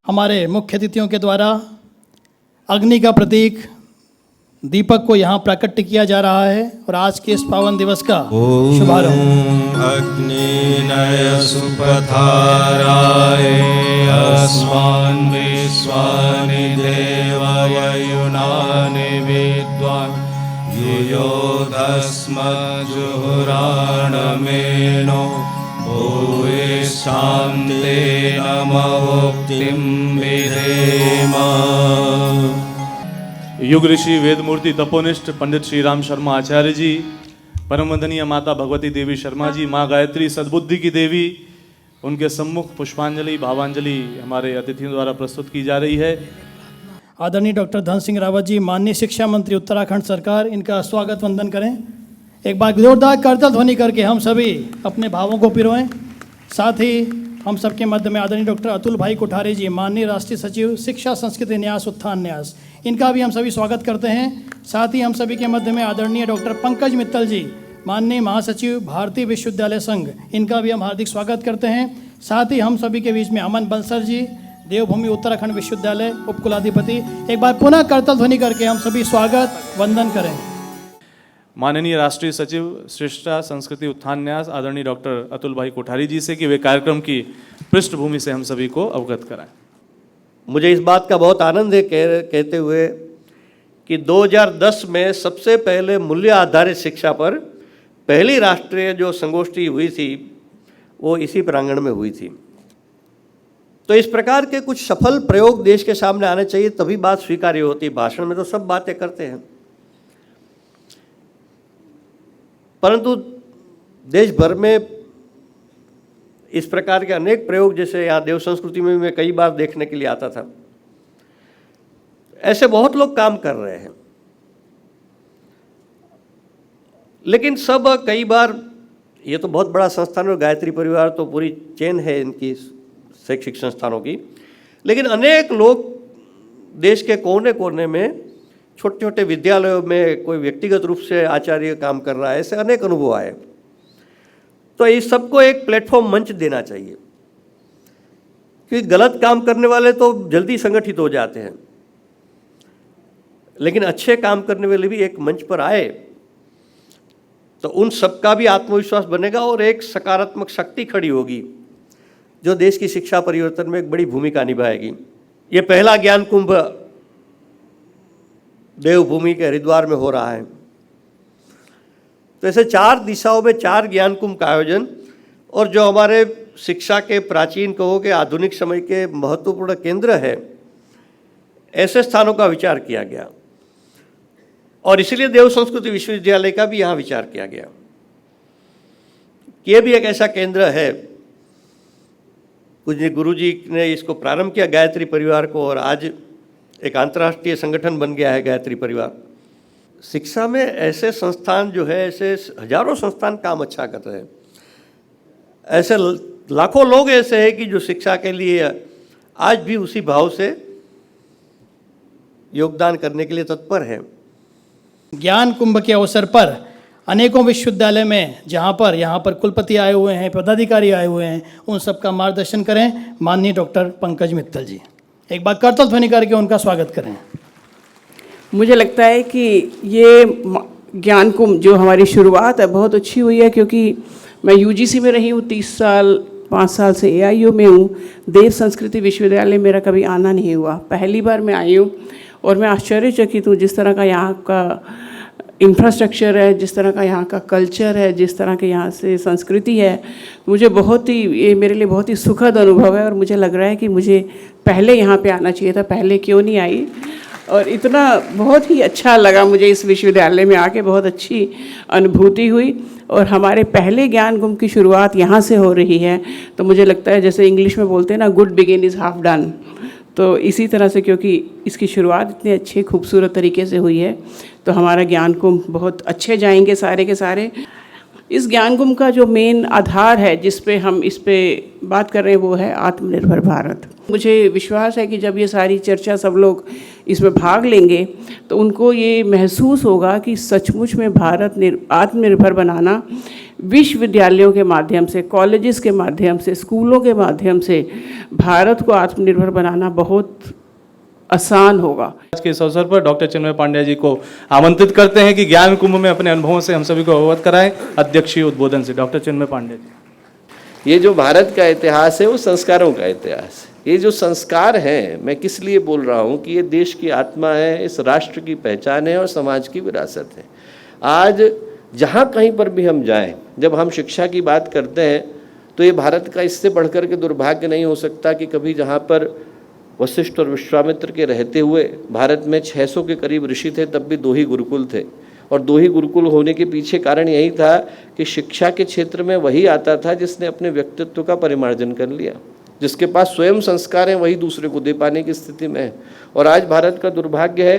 हमारे मुख्य अतिथियों के द्वारा अग्नि का प्रतीक दीपक को यहाँ प्राकट्य किया जा रहा है और आज के इस पावन दिवस का शुभारंभ। अग्निनय सुपथाराय अस्मान् विश्वानि देवाय युनानि विद्वान् युयोधस्मज्जुहुराणमेनो भूयिष्ठान्ते नमोक्तिं विधेम। युग ऋषि वेद मूर्ति तपोनिष्ठ पंडित श्री राम शर्मा आचार्य जी, परम वंदनीय माता भगवती देवी शर्मा जी, माँ गायत्री सद्बुद्धि की देवी, उनके सम्मुख पुष्पांजलि भावांजलि हमारे अतिथियों द्वारा प्रस्तुत की जा रही है। आदरणीय डॉक्टर धन सिंह रावत जी, माननीय शिक्षा मंत्री उत्तराखंड सरकार, इनका स्वागत वंदन करें। एक बार जोरदार करताल ध्वनि करके हम सभी अपने भावों को पिरोएं। साथ ही हम सबके मध्य में आदरणीय डॉक्टर अतुल भाई कोठारी जी, माननीय राष्ट्रीय सचिव शिक्षा संस्कृति न्यास उत्थान न्यास, इनका भी हम सभी स्वागत करते हैं। साथ ही हम सभी के मध्य में आदरणीय डॉक्टर पंकज मित्तल जी, माननीय महासचिव भारतीय विश्वविद्यालय संघ, इनका भी हम हार्दिक स्वागत करते हैं। साथ ही हम सभी के बीच में अमन बंसल जी, देवभूमि उत्तराखंड विश्वविद्यालय उपकुलाधिपति, एक बार पुनः करताल ध्वनि करके हम सभी स्वागत वंदन करें। माननीय राष्ट्रीय सचिव शिक्षा संस्कृति उत्थान न्यास आदरणीय डॉक्टर अतुल भाई कोठारी जी से कि वे कार्यक्रम की पृष्ठभूमि से हम सभी को अवगत कराएं। मुझे इस बात का बहुत आनंद है कहते हुए कि 2010 में सबसे पहले मूल्य आधारित शिक्षा पर पहली राष्ट्रीय जो संगोष्ठी हुई थी वो इसी प्रांगण में हुई थी। तो इस प्रकार के कुछ सफल प्रयोग देश के सामने आने चाहिए, तभी बात स्वीकार्य होती। भाषण में तो सब बातें करते हैं, परंतु देश भर में इस प्रकार के अनेक प्रयोग, जैसे यहाँ देव संस्कृति में मैं कई बार देखने के लिए आता था, ऐसे बहुत लोग काम कर रहे हैं। लेकिन सब कई बार, ये तो बहुत बड़ा संस्थान और गायत्री परिवार तो पूरी चेन है इनकी शैक्षिक संस्थानों की, लेकिन अनेक लोग देश के कोने कोने में छोटे छोटे विद्यालयों में कोई व्यक्तिगत रूप से आचार्य काम कर रहा है, ऐसे अनेक अनुभव आए। तो इस सबको एक प्लेटफॉर्म, मंच देना चाहिए, क्योंकि गलत काम करने वाले तो जल्दी संगठित हो जाते हैं, लेकिन अच्छे काम करने वाले भी एक मंच पर आए तो उन सबका भी आत्मविश्वास बनेगा और एक सकारात्मक शक्ति खड़ी होगी जो देश की शिक्षा परिवर्तन में एक बड़ी भूमिका निभाएगी। ये पहला ज्ञान कुंभ देवभूमि के हरिद्वार में हो रहा है। तो ऐसे 4 दिशाओं में 4 ज्ञान कुंभ का आयोजन, और जो हमारे शिक्षा के प्राचीन कहो के आधुनिक समय के महत्वपूर्ण केंद्र है, ऐसे स्थानों का विचार किया गया और इसलिए देव संस्कृति विश्वविद्यालय का भी यहाँ विचार किया गया। ये भी एक ऐसा केंद्र है। पूज्य गुरु जी ने इसको प्रारंभ किया गायत्री परिवार को, और आज एक अंतर्राष्ट्रीय संगठन बन गया है गायत्री परिवार। शिक्षा में ऐसे संस्थान जो है, ऐसे हजारों संस्थान काम अच्छा कर रहे हैं। ऐसे लाखों लोग ऐसे हैं कि जो शिक्षा के लिए आज भी उसी भाव से योगदान करने के लिए तत्पर है। ज्ञान कुंभ के अवसर पर अनेकों विश्वविद्यालय में यहाँ पर कुलपति आए हुए हैं, पदाधिकारी आए हुए हैं, उन सबका मार्गदर्शन करें माननीय डॉक्टर पंकज मित्तल जी। एक बार करताल ध्वनि करके उनका स्वागत करें। मुझे लगता है कि ये ज्ञान कुंभ जो हमारी शुरुआत है बहुत अच्छी हुई है, क्योंकि मैं यूजीसी में रही हूँ 30 साल, 5 साल से एआईयू में हूँ। देव संस्कृति विश्वविद्यालय मेरा कभी आना नहीं हुआ, पहली बार मैं आई हूँ और मैं आश्चर्यचकित हूँ जिस तरह का यहाँ का इंफ्रास्ट्रक्चर है, जिस तरह का यहाँ का कल्चर है, जिस तरह के यहाँ से संस्कृति है। मुझे बहुत ही, ये मेरे लिए बहुत ही सुखद अनुभव है और मुझे लग रहा है कि मुझे पहले यहाँ पे आना चाहिए था, पहले क्यों नहीं आई। और इतना बहुत ही अच्छा लगा मुझे इस विश्वविद्यालय में आके, बहुत अच्छी अनुभूति हुई। और हमारे पहले ज्ञान कुंभ की शुरुआत यहाँ से हो रही है, तो मुझे लगता है जैसे इंग्लिश में बोलते हैं ना, good begin is half done. तो इसी तरह से, क्योंकि इसकी शुरुआत इतने अच्छे खूबसूरत तरीके से हुई है, तो हमारा ज्ञान कुंभ बहुत अच्छे जाएंगे सारे के सारे। इस ज्ञान कुंभ का जो मेन आधार है जिस पे हम इस पे बात कर रहे हैं वो है आत्मनिर्भर भारत। मुझे विश्वास है कि जब ये सारी चर्चा सब लोग इसमें भाग लेंगे तो उनको ये महसूस होगा कि सचमुच में आत्मनिर्भर बनाना विश्वविद्यालयों के माध्यम से, कॉलेजेस के माध्यम से, स्कूलों के माध्यम से भारत को आत्मनिर्भर बनाना बहुत आसान होगा। आज के इस अवसर पर डॉक्टर चिन्मय पांड्या जी को आमंत्रित करते हैं कि ज्ञान कुंभ में अपने अनुभवों से हम सभी को अवगत कराएं। अध्यक्षीय उद्बोधन से डॉक्टर चिन्मय पांड्या जी। ये जो भारत का इतिहास है वो संस्कारों का इतिहास है। ये जो संस्कार हैं, मैं किस लिए बोल रहा हूँ कि ये देश की आत्मा है, इस राष्ट्र की पहचान है और समाज की विरासत है। आज जहाँ कहीं पर भी हम जाएं, जब हम शिक्षा की बात करते हैं तो ये भारत का इससे बढ़कर के दुर्भाग्य नहीं हो सकता कि कभी जहाँ पर वशिष्ठ और विश्वामित्र के रहते हुए भारत में 600 के करीब ऋषि थे, तब भी 2 ही गुरुकुल थे। और 2 ही गुरुकुल होने के पीछे कारण यही था कि शिक्षा के क्षेत्र में वही आता था जिसने अपने व्यक्तित्व का परिमार्जन कर लिया, जिसके पास स्वयं संस्कार हैं, वही दूसरे को दे पाने की स्थिति में है। और आज भारत का दुर्भाग्य है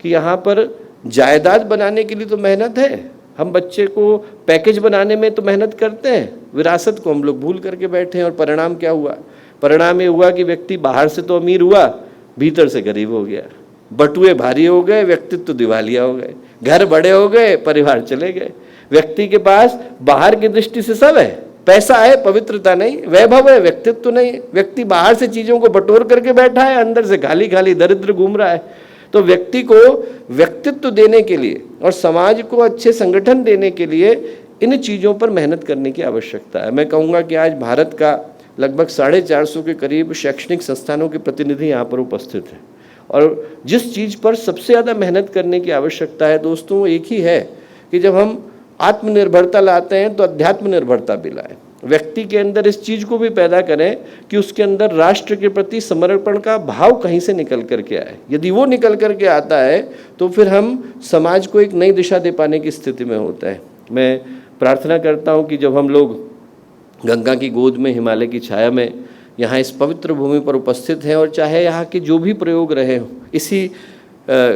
कि यहाँ पर जायदाद बनाने के लिए तो मेहनत है, हम बच्चे को पैकेज बनाने में तो मेहनत करते हैं, विरासत को हम लोग भूल करके बैठे हैं। और परिणाम क्या हुआ? परिणाम ये हुआ कि व्यक्ति बाहर से तो अमीर हुआ, भीतर से गरीब हो गया। बटुए भारी हो गए, व्यक्तित्व दिवालिया हो गए, घर बड़े हो गए, परिवार चले गए। व्यक्ति के पास बाहर की दृष्टि से सब है, पैसा है, पवित्रता नहीं, वैभव है, व्यक्तित्व नहीं। व्यक्ति बाहर से चीजों को बटोर करके बैठा है, अंदर से खाली खाली दरिद्र घूम रहा है। तो व्यक्ति को व्यक्तित्व देने के लिए और समाज को अच्छे संगठन देने के लिए इन चीज़ों पर मेहनत करने की आवश्यकता है। मैं कहूँगा कि आज भारत का लगभग 450 के करीब शैक्षणिक संस्थानों के प्रतिनिधि यहाँ पर उपस्थित हैं और जिस चीज़ पर सबसे ज़्यादा मेहनत करने की आवश्यकता है दोस्तों, वो एक ही है कि जब हम आत्मनिर्भरता लाते हैं तो अध्यात्म निर्भरता भी लाएं। व्यक्ति के अंदर इस चीज़ को भी पैदा करें कि उसके अंदर राष्ट्र के प्रति समर्पण का भाव कहीं से निकल करके आए। यदि वो निकल करके आता है तो फिर हम समाज को एक नई दिशा दे पाने की स्थिति में होता है। मैं प्रार्थना करता हूँ कि जब हम लोग गंगा की गोद में, हिमालय की छाया में, यहाँ इस पवित्र भूमि पर उपस्थित हैं और चाहे यहाँ के जो भी प्रयोग रहे हों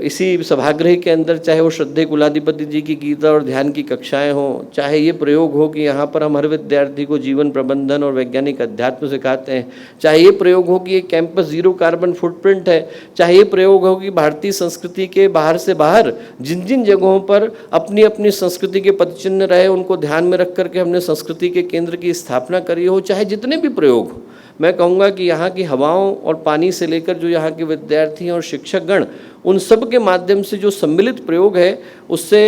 इसी सभागृह के अंदर, चाहे वो श्रद्धेय कुलाधिपति जी की गीता और ध्यान की कक्षाएं हों, चाहे ये प्रयोग हो कि यहाँ पर हम हर विद्यार्थी को जीवन प्रबंधन और वैज्ञानिक अध्यात्म सिखाते हैं, चाहे ये प्रयोग हो कि ये कैंपस 0 कार्बन फुटप्रिंट है, चाहे ये प्रयोग हो कि भारतीय संस्कृति के बाहर से बाहर जिन जिन जगहों पर अपनी अपनी संस्कृति के पदचिन्ह रहे उनको ध्यान में रख करके हमने संस्कृति के केंद्र की स्थापना करी हो, चाहे जितने भी प्रयोग हो, मैं कहूँगा कि यहाँ की हवाओं और पानी से लेकर जो यहाँ के विद्यार्थी और शिक्षकगण, उन सब के माध्यम से जो सम्मिलित प्रयोग है उससे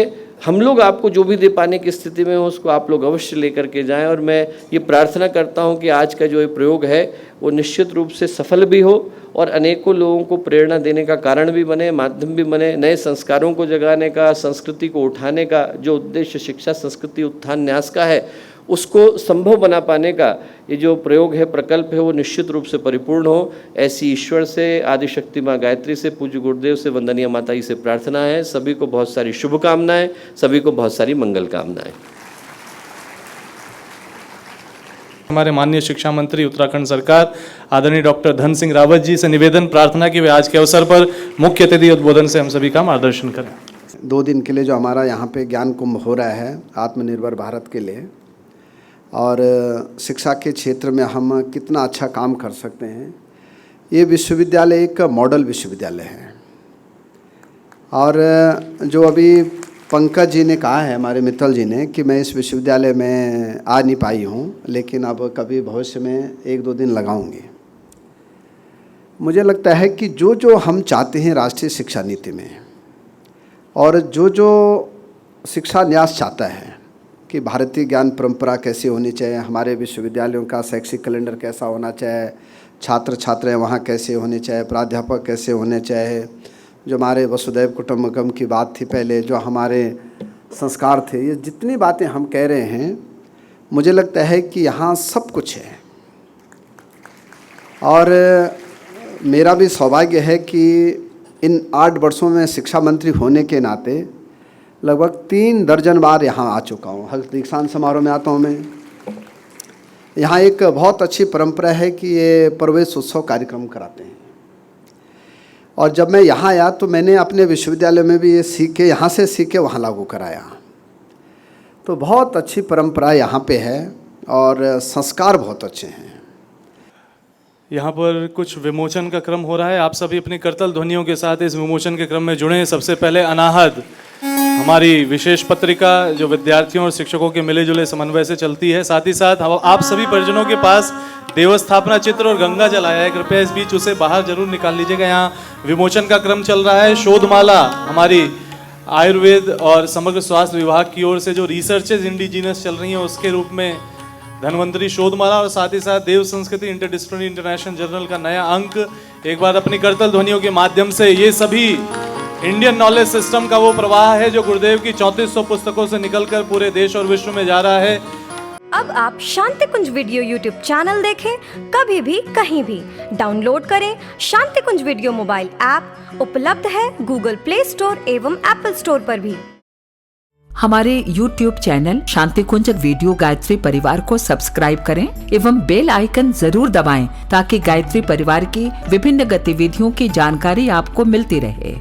हम लोग आपको जो भी दे पाने की स्थिति में हो उसको आप लोग अवश्य लेकर के जाएं। और मैं ये प्रार्थना करता हूँ कि आज का जो ये प्रयोग है वो निश्चित रूप से सफल भी हो और अनेकों लोगों को प्रेरणा देने का कारण भी बने, माध्यम भी बने, नए संस्कारों को जगाने का, संस्कृति को उठाने का जो उद्देश्य शिक्षा संस्कृति उत्थान न्यास का है उसको संभव बना पाने का ये जो प्रयोग है, प्रकल्प है, वो निश्चित रूप से परिपूर्ण हो। ऐसी ईश्वर से, आदिशक्ति माँ गायत्री से, पूज्य गुरुदेव से, वंदनीय माता जी से प्रार्थना है। सभी को बहुत सारी शुभकामनाएं, सभी को बहुत सारी मंगल कामनाएं। हमारे माननीय शिक्षा मंत्री उत्तराखंड सरकार आदरणीय डॉक्टर धन सिंह रावत जी से निवेदन प्रार्थना कि वे आज के अवसर पर मुख्य अतिथि उद्बोधन से हम सभी का मार्गदर्शन करें। 2 दिन के लिए जो हमारा यहाँ पे ज्ञान कुंभ हो रहा है आत्मनिर्भर भारत के लिए, और शिक्षा के क्षेत्र में हम कितना अच्छा काम कर सकते हैं। ये विश्वविद्यालय एक मॉडल विश्वविद्यालय है और जो अभी पंकज जी ने कहा है, हमारे मित्तल जी ने, कि मैं इस विश्वविद्यालय में आ नहीं पाई हूँ लेकिन अब कभी भविष्य में 1-2 दिन लगाऊंगी। मुझे लगता है कि जो जो हम चाहते हैं राष्ट्रीय शिक्षा नीति में और जो जो शिक्षा न्यास चाहता है कि भारतीय ज्ञान परंपरा कैसी होनी चाहिए, हमारे विश्वविद्यालयों का शैक्षिक कैलेंडर कैसा होना चाहिए, छात्र छात्राएं वहाँ कैसे होने चाहिए, प्राध्यापक कैसे होने चाहिए, जो हमारे वसुधैव कुटुंबकम की बात थी पहले, जो हमारे संस्कार थे, ये जितनी बातें हम कह रहे हैं मुझे लगता है कि यहाँ सब कुछ है। और मेरा भी सौभाग्य है कि इन 8 वर्षों में शिक्षा मंत्री होने के नाते लगभग 3 दर्जन बार यहाँ आ चुका हूँ। हर दीक्षांत समारोह में आता हूँ मैं। यहाँ एक बहुत अच्छी परंपरा है कि ये प्रवेश उत्सव कार्यक्रम कराते हैं और जब मैं यहाँ आया तो मैंने अपने विश्वविद्यालय में भी ये सीख के, यहाँ से सीख के वहाँ लागू कराया। तो बहुत अच्छी परंपरा यहाँ पे है और संस्कार बहुत अच्छे हैं। यहाँ पर कुछ विमोचन का क्रम हो रहा है। आप सभी अपनी करतल ध्वनियों के साथ इस विमोचन के क्रम में जुड़े। सबसे पहले अनाहद, हमारी विशेष पत्रिका जो विद्यार्थियों और शिक्षकों के मिले जुले समन्वय से चलती है। साथ ही साथ आप सभी परिजनों के पास देवस्थापना चित्र और गंगा जल आया है, कृपया इस बीच उसे बाहर जरूर निकाल लीजिएगा। यहाँ विमोचन का क्रम चल रहा है। शोधमाला, हमारी आयुर्वेद और समग्र स्वास्थ्य विभाग की ओर से जो रिसर्चेज इंडिजिनस चल रही हैं उसके रूप में धन्वंतरी शोधमाला, और साथ ही साथ देव संस्कृति इंटरडिसिप्लिनरी इंटरनेशनल जर्नल का नया अंक। एक बार अपनी करतल ध्वनियों के माध्यम से ये सभी इंडियन नॉलेज सिस्टम का वो प्रवाह है जो गुरुदेव की 3400 पुस्तकों से निकलकर पूरे देश और विश्व में जा रहा है। अब आप शांति कुंज वीडियो यूट्यूब चैनल देखें कभी भी कहीं भी। डाउनलोड करें शांति कुंज वीडियो मोबाइल ऐप, उपलब्ध है गूगल प्ले स्टोर एवं एप्पल स्टोर पर भी। हमारे YouTube चैनल शांति कुंज वीडियो गायत्री परिवार को सब्सक्राइब करें एवं बेल आइकन जरूर दबाएं ताकि गायत्री परिवार की विभिन्न गतिविधियों की जानकारी आपको मिलती रहे।